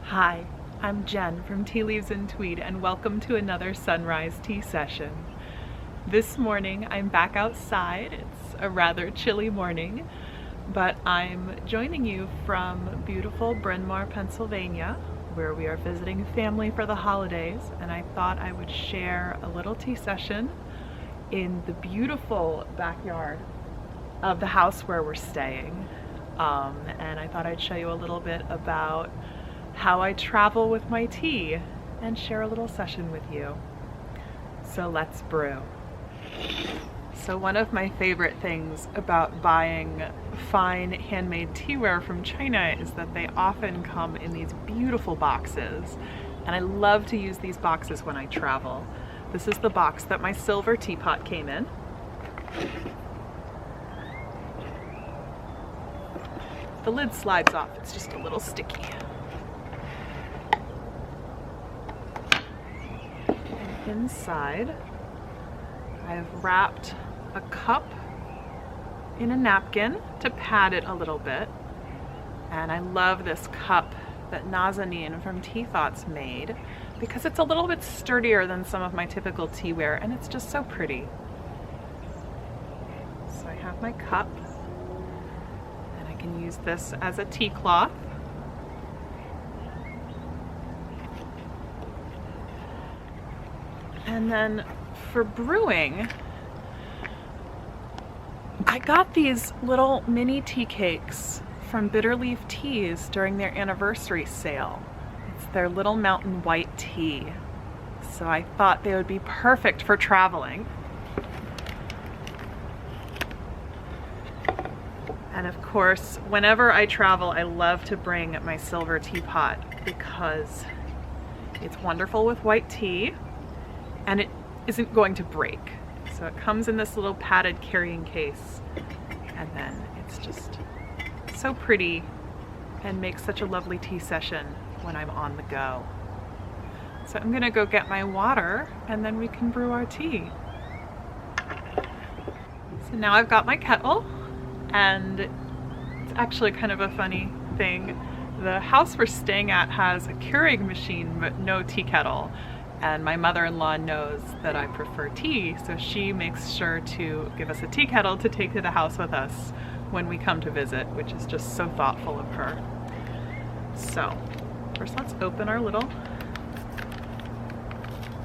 Hi, I'm Jen from Tea Leaves and Tweed, and welcome to another sunrise tea session. This morning I'm back outside. It's a rather chilly morning, but I'm joining you from beautiful Bryn Mawr, Pennsylvania, where we are visiting family for the holidays, and I thought I would share a little tea session in the beautiful backyard of the house where we're staying. And I thought I'd show you a little bit about how I travel with my tea and share a little session with you. So let's brew. So one of my favorite things about buying fine handmade teaware from China is that they often come in these beautiful boxes, and I love to use these boxes when I travel. This is the box that my silver teapot came in. The lid slides off, it's just a little sticky. And inside, I've wrapped a cup in a napkin to pad it a little bit. And I love this cup that Nazanin from Tea Thoughts made because it's a little bit sturdier than some of my typical teaware, and it's just so pretty. So I have my cup. Can use this as a tea cloth. And then for brewing, I got these little mini tea cakes from Bitterleaf Teas during their anniversary sale. It's their little mountain white tea. So I thought they would be perfect for traveling. And of course, whenever I travel, I love to bring my silver teapot because it's wonderful with white tea and it isn't going to break. So it comes in this little padded carrying case, and then it's just so pretty and makes such a lovely tea session when I'm on the go. So I'm gonna go get my water and then we can brew our tea. So now I've got my kettle. And it's actually kind of a funny thing. The house we're staying at has a Keurig machine but no tea kettle. And my mother-in-law knows that I prefer tea, so she makes sure to give us a tea kettle to take to the house with us when we come to visit, which is just so thoughtful of her. So first let's open our little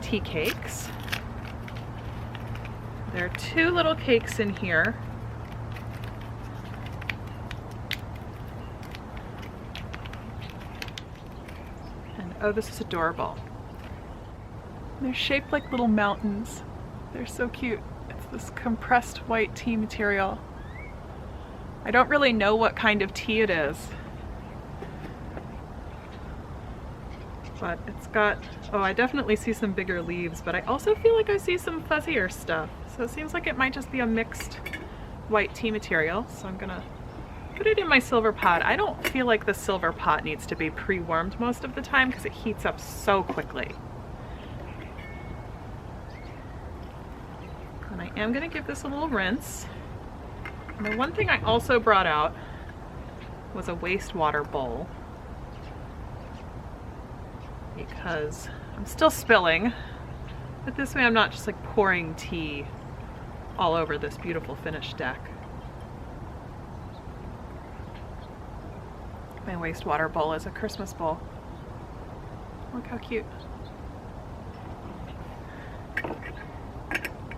tea cakes. There are two little cakes in here. Oh, this is adorable. They're shaped like little mountains. They're so cute. It's this compressed white tea material. I don't really know what kind of tea it is, but it's got, oh, I definitely see some bigger leaves, but I also feel like I see some fuzzier stuff. So it seems like it might just be a mixed white tea material. So I'm gonna put it in my silver pot. I don't feel like the silver pot needs to be pre-warmed most of the time because it heats up so quickly. And I am going to give this a little rinse. And the one thing I also brought out was a wastewater bowl because I'm still spilling, but this way I'm not just like pouring tea all over this beautiful finished deck. My wastewater bowl is a Christmas bowl. Look how cute.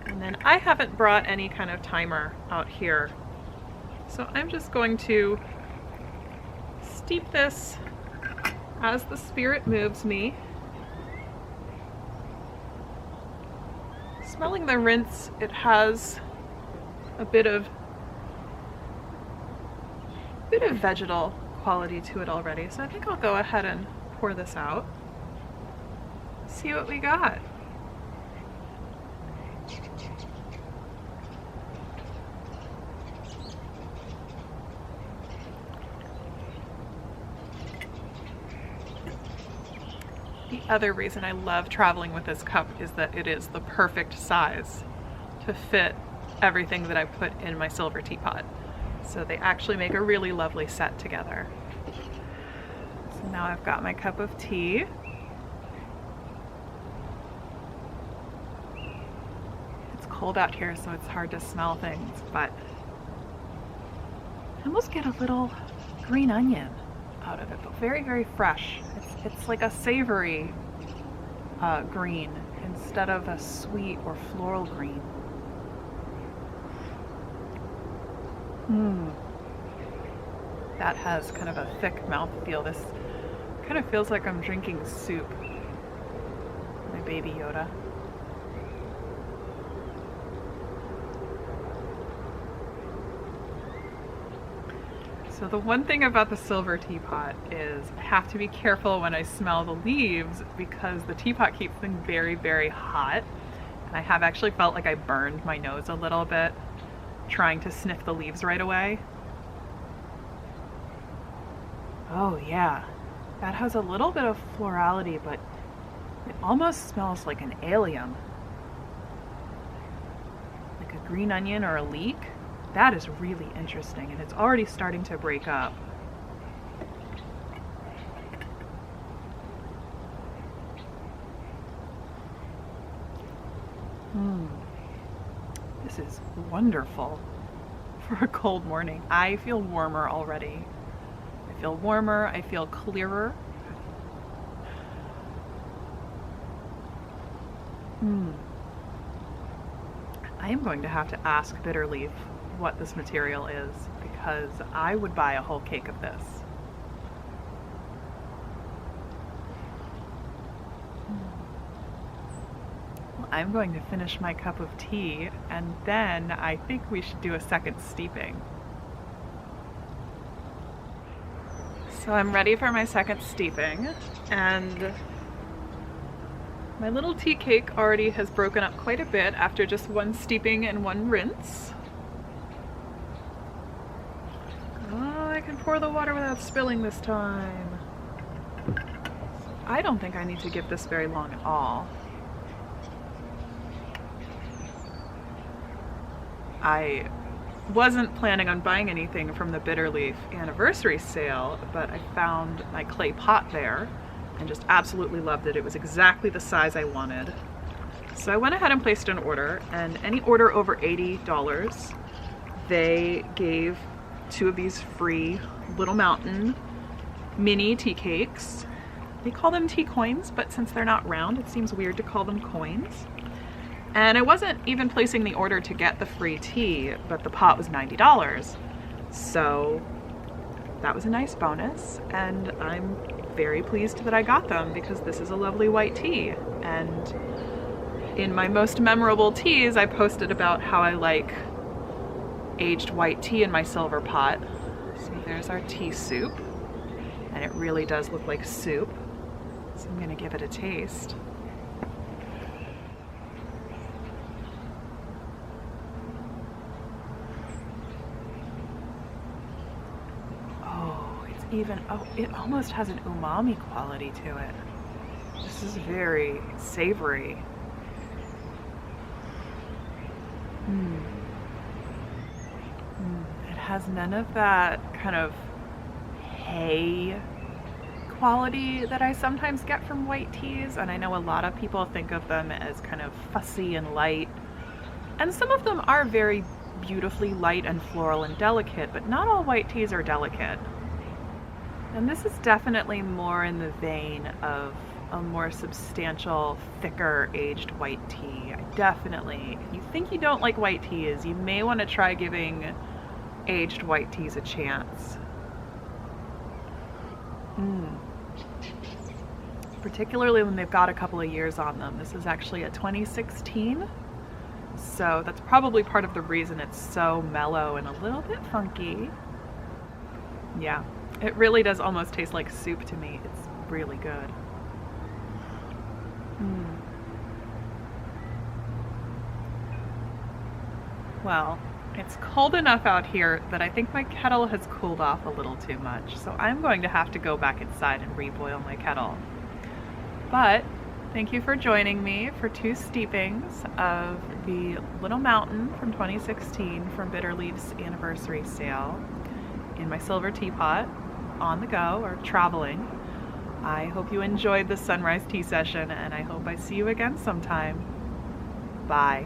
And then I haven't brought any kind of timer out here. So I'm just going to steep this as the spirit moves me. Smelling the rinse, it has a bit of vegetal quality to it already, so I think I'll go ahead and pour this out. See what we got. The other reason I love traveling with this cup is that it is the perfect size to fit everything that I put in my silver teapot. So they actually make a really lovely set together. So Now I've got my cup of tea. It's cold out here, so it's hard to smell things, but I almost get a little green onion out of it, but very, very fresh. It's like a savory green instead of a sweet or floral green. That has kind of a thick mouthfeel. This kind of feels like I'm drinking soup. My baby Yoda. So the one thing about the silver teapot is I have to be careful when I smell the leaves because the teapot keeps them very, very hot. And I have actually felt like I burned my nose a little bit trying to sniff the leaves right away. Oh yeah, that has a little bit of florality, but it almost smells like an allium. Like a green onion or a leek. That is really interesting, and it's already starting to break up. This is wonderful for a cold morning. I feel warmer already. I feel warmer, I feel clearer. I am going to have to ask Bitterleaf what this material is, because I would buy a whole cake of this. Well, I'm going to finish my cup of tea, and then I think we should do a second steeping. So I'm ready for my second steeping, and my little tea cake already has broken up quite a bit after just one steeping and one rinse. Oh, I can pour the water without spilling this time. I don't think I need to give this very long at all. I wasn't planning on buying anything from the Bitterleaf anniversary sale, but I found my clay pot there and just absolutely loved it. It was exactly the size I wanted. So I went ahead and placed an order, and any order over $80, they gave 2 of these free Little Mountain mini tea cakes. They call them tea coins, but since they're not round, it seems weird to call them coins. And I wasn't even placing the order to get the free tea, but the pot was $90. So that was a nice bonus, and I'm very pleased that I got them because this is a lovely white tea. And in my most memorable teas, I posted about how I like aged white tea in my silver pot. So there's our tea soup, and it really does look like soup. So I'm gonna give it a taste. It almost has an umami quality to it. This is very savory. It has none of that kind of hay quality that I sometimes get from white teas, and I know a lot of people think of them as kind of fussy and light, and some of them are very beautifully light and floral and delicate, but not all white teas are delicate. And this is definitely more in the vein of a more substantial, thicker aged white tea. Definitely, if you think you don't like white teas, you may want to try giving aged white teas a chance. Particularly when they've got a couple of years on them. This is actually a 2016, so that's probably part of the reason it's so mellow and a little bit funky. Yeah. It really does almost taste like soup to me. It's really good. Well, it's cold enough out here that I think my kettle has cooled off a little too much, so I'm going to have to go back inside and reboil my kettle. But thank you for joining me for 2 steepings of the Little Mountain from 2016 from Bitterleaf's anniversary sale in my silver teapot, on the go or traveling. I hope you enjoyed the sunrise tea session, and I hope I see you again sometime. Bye.